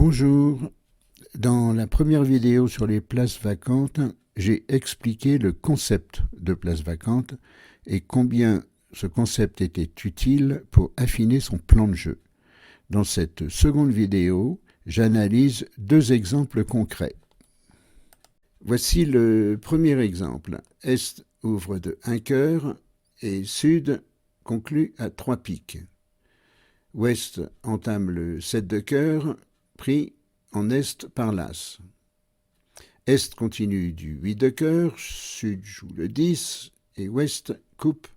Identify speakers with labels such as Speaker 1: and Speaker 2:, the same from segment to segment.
Speaker 1: Bonjour, dans la première vidéo sur les places vacantes, j'ai expliqué le concept de place vacante et combien ce concept était utile pour affiner son plan de jeu. Dans cette seconde vidéo, j'analyse deux exemples concrets. Voici le premier exemple. Est ouvre de 1 cœur et Sud conclut à 3 piques. Ouest entame le 7 de cœur, pris en Est par l'As. Est continue du 8 de cœur, Sud joue le 10 et Ouest coupe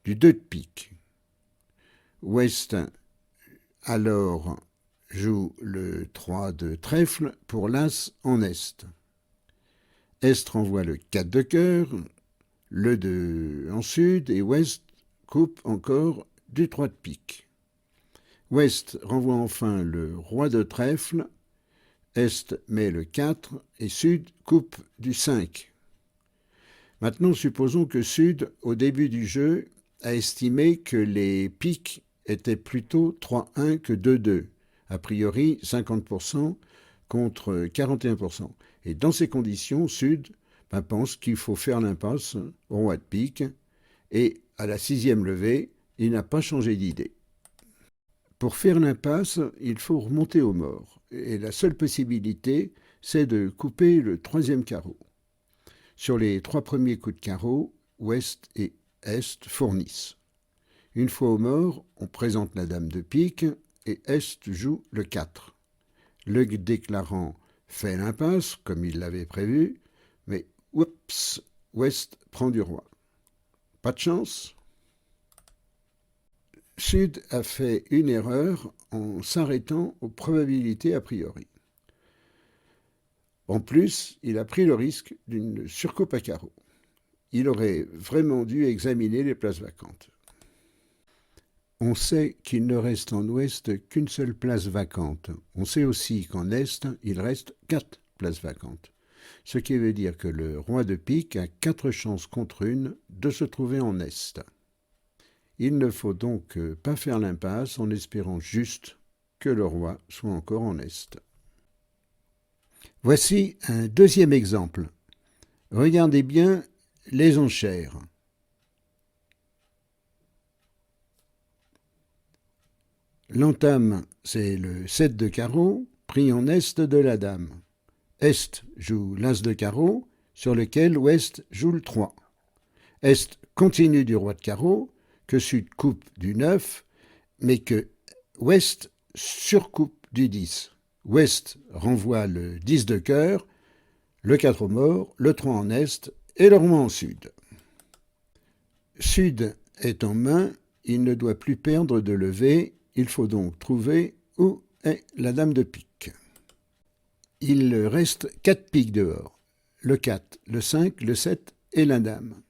Speaker 1: du 2 de pique. Ouest alors joue le 3 de trèfle pour l'As en Est. Est renvoie le 4 de cœur, le 2 en Sud et Ouest coupe encore du 3 de pique. Ouest renvoie enfin le roi de trèfle, Est met le 4 et Sud coupe du 5. Maintenant, supposons que Sud, au début du jeu, a estimé que les piques étaient plutôt 3-1 que 2-2, a priori 50% contre 41%. Et dans ces conditions, Sud pense qu'il faut faire l'impasse au roi de pique et à la 6e levée, il n'a pas changé d'idée. Pour faire l'impasse, il faut remonter au mort. Et la seule possibilité, c'est de couper le 3e carreau. Sur les 3 premiers coups de carreau, Ouest et Est fournissent. Une fois au mort, on présente la dame de pique et Est joue le 4. Le déclarant fait l'impasse, comme il l'avait prévu, mais oups, Ouest prend du roi. Pas de chance. Sud a fait une erreur en s'arrêtant aux probabilités a priori. En plus, il a pris le risque d'une surcoupe à carreau. Il aurait vraiment dû examiner les places vacantes. On sait qu'il ne reste en Ouest qu'une seule place vacante. On sait aussi qu'en Est, il reste 4 places vacantes. Ce qui veut dire que le roi de pique a 4 chances contre 1 de se trouver en Est. Il ne faut donc pas faire l'impasse en espérant juste que le roi soit encore en Est. Voici un deuxième exemple. Regardez bien les enchères. L'entame, c'est le 7 de carreau, pris en Est de la dame. Est joue l'As de carreau, sur lequel Ouest joue le 3. Est continue du roi de carreau, que Sud coupe du 9, mais que Ouest surcoupe du 10. Ouest renvoie le 10 de cœur, le 4 au mort, le 3 en Est et le roi en Sud. Sud est en main, il ne doit plus perdre de levée, il faut donc trouver où est la dame de pique. Il reste 4 piques dehors, le 4, le 5, le 7 et la dame.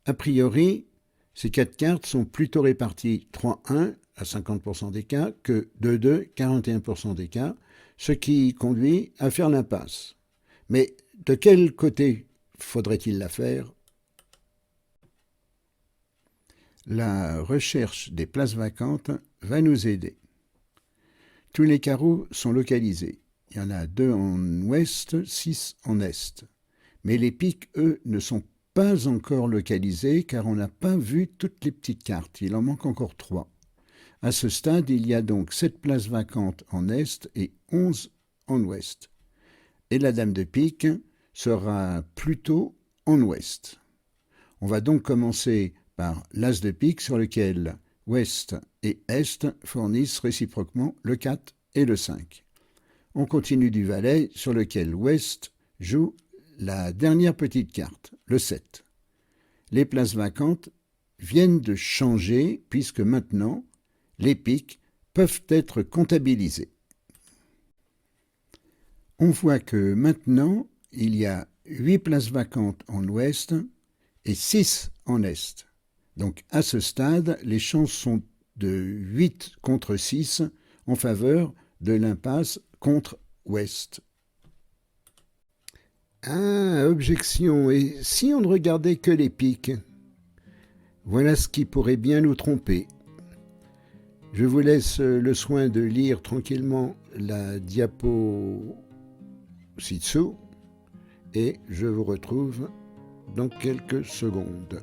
Speaker 1: A priori, ces 4 cartes sont plutôt réparties 3-1 à 50% des cas que 2-2, 41% des cas, ce qui conduit à faire l'impasse. Mais de quel côté faudrait-il la faire? La recherche des places vacantes va nous aider. Tous les carreaux sont localisés. Il y en a 2 en Ouest, 6 en Est. Mais les piques, eux, ne sont pas encore localisés car on n'a pas vu toutes les petites cartes. Il en manque encore 3. À ce stade, il y a donc 7 places vacantes en Est et 11 en Ouest. Et la dame de pique sera plutôt en Ouest. On va donc commencer par l'As de pique sur lequel Ouest et Est fournissent réciproquement le 4 et le 5. On continue du valet sur lequel Ouest joue la dernière petite carte, le 7. Les places vacantes viennent de changer puisque maintenant, les piques peuvent être comptabilisées. On voit que maintenant, il y a 8 places vacantes en Ouest et 6 en Est. Donc à ce stade, les chances sont de 8 contre 6 en faveur de l'impasse contre Ouest. Ah, objection, et si on ne regardait que les piques? Voilà ce qui pourrait bien nous tromper. Je vous laisse le soin de lire tranquillement la diapo ci-dessous et je vous retrouve dans quelques secondes.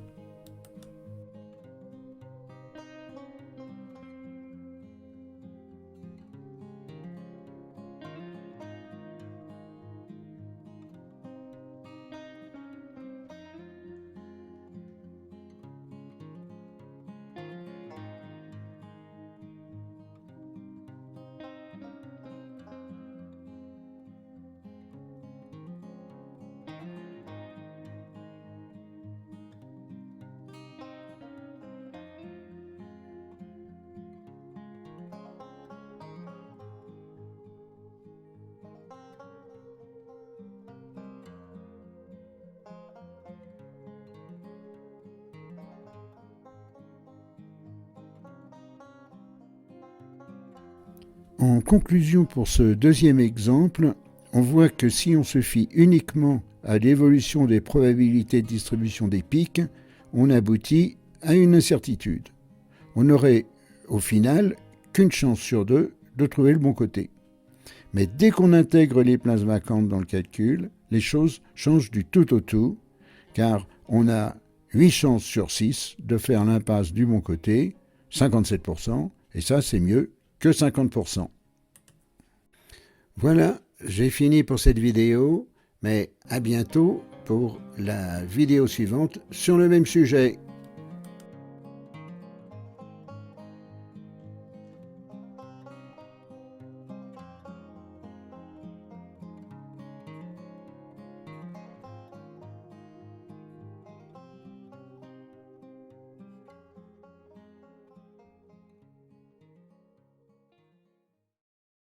Speaker 1: En conclusion pour ce deuxième exemple, on voit que si on se fie uniquement à l'évolution des probabilités de distribution des pics, on aboutit à une incertitude. On n'aurait au final qu'une chance sur deux de trouver le bon côté. Mais dès qu'on intègre les places vacantes dans le calcul, les choses changent du tout au tout, car on a 8 chances sur 6 de faire l'impasse du bon côté, 57%, et ça c'est mieux que 50%. Voilà, j'ai fini pour cette vidéo, mais à bientôt pour la vidéo suivante sur le même sujet.